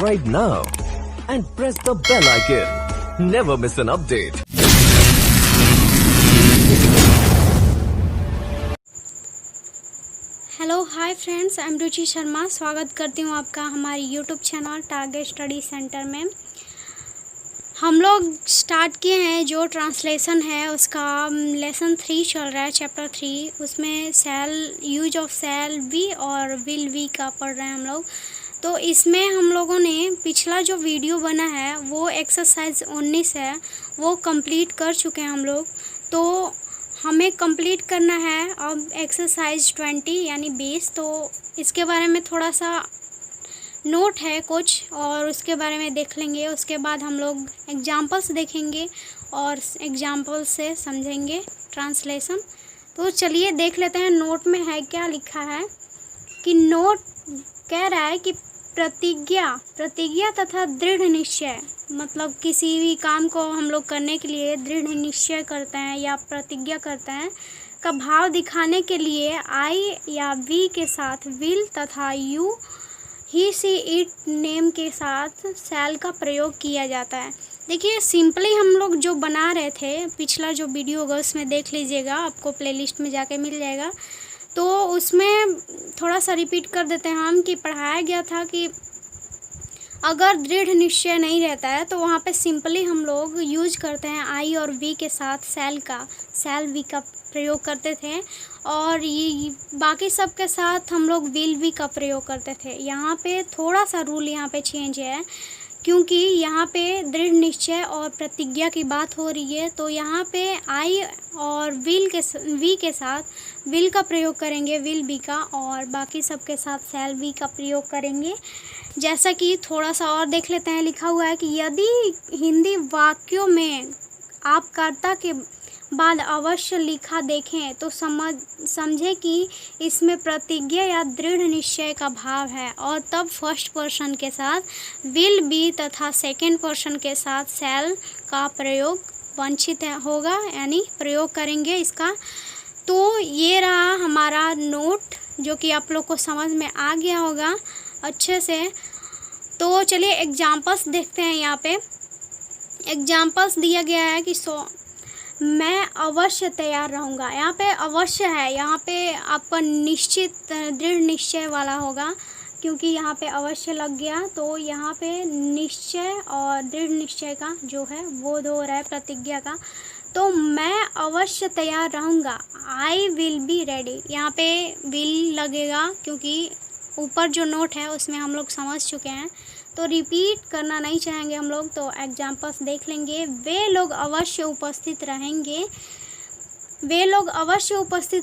Subscribe now and press the bell icon. Never miss an update. Hello hi friends, I am Ruchi Sharma. स्वागत करती हूँ आपका हमारी YouTube channel target study centre में। हम लोग स्टार्ट किए हैं जो ट्रांसलेशन है उसका लेसन 3 चल रहा है, चैप्टर 3। उसमें cell, use of cell we और विल वी का पढ़ रहे हैं हम लोग। तो इसमें हम लोगों ने पिछला जो वीडियो बना है वो एक्सरसाइज 19 है, वो कंप्लीट कर चुके हैं हम लोग। तो हमें कंप्लीट करना है अब एक्सरसाइज 20 यानी 20। तो इसके बारे में थोड़ा सा नोट है कुछ और उसके बारे में देख लेंगे। उसके बाद हम लोग एग्जांपल्स देखेंगे और एग्जांपल से समझेंगे ट्रांसलेशन। तो चलिए देख लेते हैं नोट में है क्या लिखा है। कि नोट कह रहा है कि प्रतिज्ञा तथा दृढ़ निश्चय, मतलब किसी भी काम को हम लोग करने के लिए दृढ़ निश्चय करते हैं या प्रतिज्ञा करते हैं का भाव दिखाने के लिए आई या वी के साथ विल तथा you, he see it name के साथ शैल का प्रयोग किया जाता है। देखिए सिंपली हम लोग जो बना रहे थे, पिछला जो वीडियो होगा उसमें देख लीजिएगा, आपको प्लेलिस्ट में जाके मिल जाएगा। तो उसमें थोड़ा सा रिपीट कर देते हैं हम कि पढ़ाया गया था कि अगर दृढ़ निश्चय नहीं रहता है तो वहाँ पे सिंपली हम लोग यूज करते हैं आई और वी के साथ सेल वी का प्रयोग करते थे, और ये बाकी सब के साथ हम लोग विल वी का प्रयोग करते थे। यहाँ पे थोड़ा सा रूल यहाँ पे चेंज है, क्योंकि यहाँ पे दृढ़ निश्चय और प्रतिज्ञा की बात हो रही है। तो यहाँ पे आई और वी के साथ विल का प्रयोग करेंगे, विल बी का, और बाकी सब के साथ शैल बी का प्रयोग करेंगे। जैसा कि थोड़ा सा और देख लेते हैं, लिखा हुआ है कि यदि हिंदी वाक्यों में आप कर्ता के बाद अवश्य लिखा देखें तो समझे कि इसमें प्रतिज्ञा या दृढ़ निश्चय का भाव है, और तब फर्स्ट पर्सन के साथ विल बी तथा सेकंड पर्सन के साथ शैल का प्रयोग वांछित होगा, यानी प्रयोग करेंगे इसका। तो ये रहा हमारा नोट जो कि आप लोग को समझ में आ गया होगा अच्छे से। तो चलिए एग्जाम्पल्स देखते हैं। यहाँ पे एग्जाम्पल्स दिया गया है कि मैं अवश्य तैयार रहूँगा। यहाँ पे अवश्य है, यहाँ पे आपका निश्चित दृढ़ निश्चय वाला होगा, क्योंकि यहाँ पे अवश्य लग गया। तो यहाँ पे निश्चय और दृढ़ निश्चय का जो है वो हो रहा है प्रतिज्ञा का। तो मैं अवश्य तैयार रहूँगा, आई विल बी रेडी। यहाँ पे विल लगेगा क्योंकि ऊपर जो नोट है उसमें हम लोग समझ चुके हैं, तो रिपीट करना नहीं चाहेंगे हम लोग। तो एग्जाम्पल्स देख लेंगे। वे लोग अवश्य उपस्थित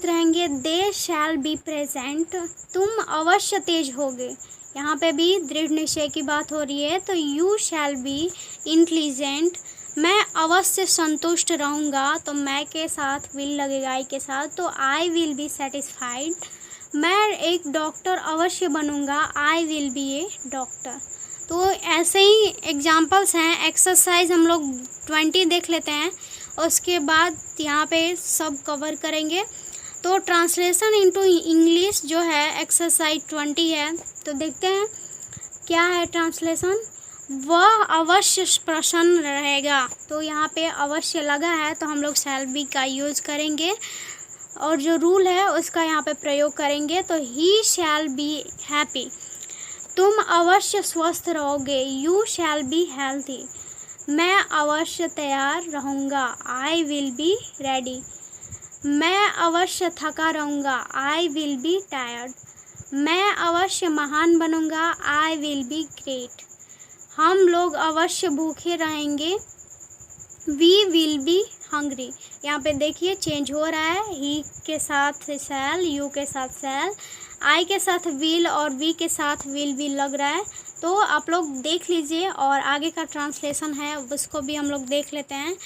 रहेंगे, दे शैल बी प्रेजेंट। तुम अवश्य तेज होगे, यहाँ पे भी दृढ़ निश्चय की बात हो रही है। तो यू शैल बी इंटेलिजेंट। मैं अवश्य संतुष्ट रहूँगा, तो मैं के साथ विल लगेगा आई के साथ, तो आई विल बी सेटिस्फाइड। मैं एक डॉक्टर अवश्य बनूँगा, I will be a doctor. तो ऐसे ही एग्जाम्पल्स हैं। एक्सरसाइज हम लोग 20 देख लेते हैं, उसके बाद यहाँ पे सब कवर करेंगे। तो ट्रांसलेशन इनटू इंग्लिश जो है एक्सरसाइज 20 है, तो देखते हैं क्या है ट्रांसलेशन। वह अवश्य प्रसन्न रहेगा, तो यहाँ पे अवश्य लगा है तो हम लोग शैल बी का यूज़ करेंगे, और जो रूल है उसका यहाँ पे प्रयोग करेंगे। तो ही शैल बी हैप्पी। तुम अवश्य स्वस्थ रहोगे, यू शैल बी हेल्थी। मैं अवश्य तैयार रहूँगा, आई विल बी रेडी। मैं अवश्य थका रहूँगा, आई विल बी टायर्ड। मैं अवश्य महान बनूँगा, आई विल बी ग्रेट। हम लोग अवश्य भूखे रहेंगे, वी विल बी हंग्री। यहाँ पे देखिए चेंज हो रहा है, ही के साथ शैल, यू के साथ शैल, आई के साथ विल और वी के साथ विल भी लग रहा है। तो आप लोग देख लीजिए, और आगे का ट्रांसलेशन है उसको भी हम लोग देख लेते हैं।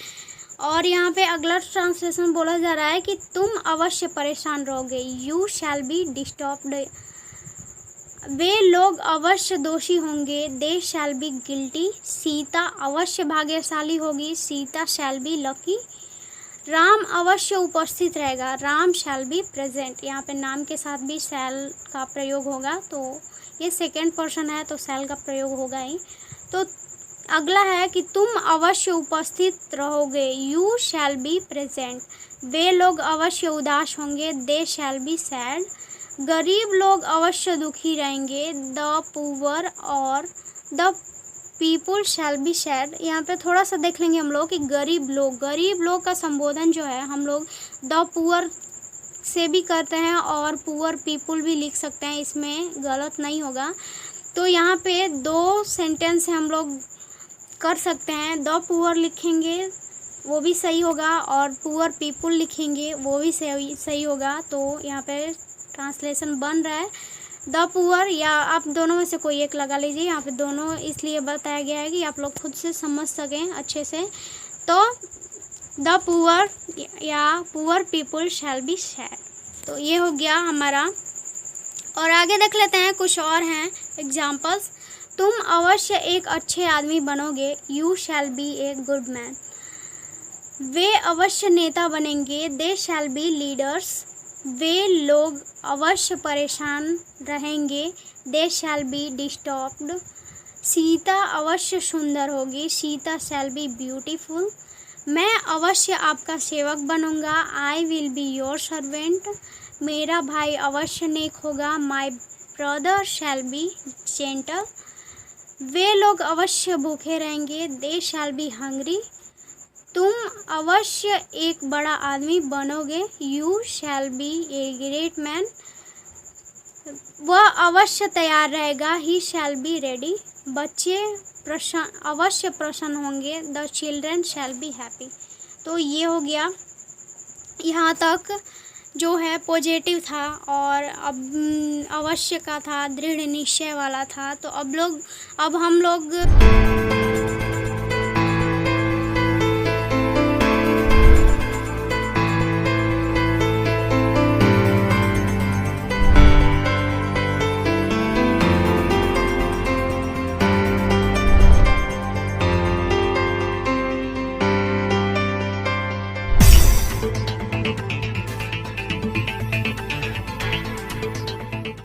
और यहाँ पे अगला ट्रांसलेशन बोला जा रहा है कि तुम अवश्य परेशान रहोगे, यू शैल बी डिस्टर्ब्ड। वे लोग अवश्य दोषी होंगे, दे शैल बी गिल्टी। सीता अवश्य भाग्यशाली होगी, Sita shall be lucky. Ram अवश्य उपस्थित रहेगा, राम शैल बी प्रेजेंट। यहाँ पे नाम के साथ भी शैल का प्रयोग होगा, तो ये सेकंड पर्सन है तो शैल का प्रयोग होगा ही। तो अगला है कि तुम अवश्य उपस्थित रहोगे, यू शैल बी प्रेजेंट। वे लोग अवश्य उदास होंगे, दे शैल बी सैड। गरीब लोग अवश्य दुखी रहेंगे, द पुअर और the people shall be sad. यहाँ पे थोड़ा सा देख लेंगे हम लोग कि गरीब लोग का संबोधन जो है हम लोग द पुअर से भी करते हैं और पुअर पीपुल भी लिख सकते हैं, इसमें गलत नहीं होगा। तो यहाँ पे 2 सेंटेंस हम लोग कर सकते हैं, द पुअर लिखेंगे वो भी सही होगा और पुअर पीपुल लिखेंगे वो भी सही होगा। तो यहाँ पे ट्रांसलेशन बन रहा है द पुअर, या आप दोनों में से कोई एक लगा लीजिए। यहाँ पे दोनों इसलिए बताया गया है कि आप लोग खुद से समझ सकें अच्छे से। तो द पुअर या poor people shall be sad, तो ये हो गया हमारा। और आगे देख लेते हैं, कुछ और हैं एग्जाम्पल्स। तुम अवश्य एक अच्छे आदमी बनोगे, you shall be a good man. वे अवश्य नेता बनेंगे, दे शैल बी लीडर्स। वे लोग अवश्य परेशान रहेंगे, दे शैल बी डिस्टर्ब्ड। सीता अवश्य सुंदर होगी, सीता शैल बी ब्यूटीफुल। मैं अवश्य आपका सेवक बनूंगा, I will be your servant. मेरा भाई अवश्य नेक होगा, my brother shall be gentle. वे लोग अवश्य भूखे रहेंगे, दे शैल बी हंग्री। तुम अवश्य एक बड़ा आदमी बनोगे, you shall be a great man. वह अवश्य तैयार रहेगा, ही शैल बी रेडी। बच्चे अवश्य प्रसन्न होंगे, the children shall be happy. तो ये हो गया, यहाँ तक जो है पॉजिटिव था और अब अवश्य का था, दृढ़ निश्चय वाला था। तो अब हम लोग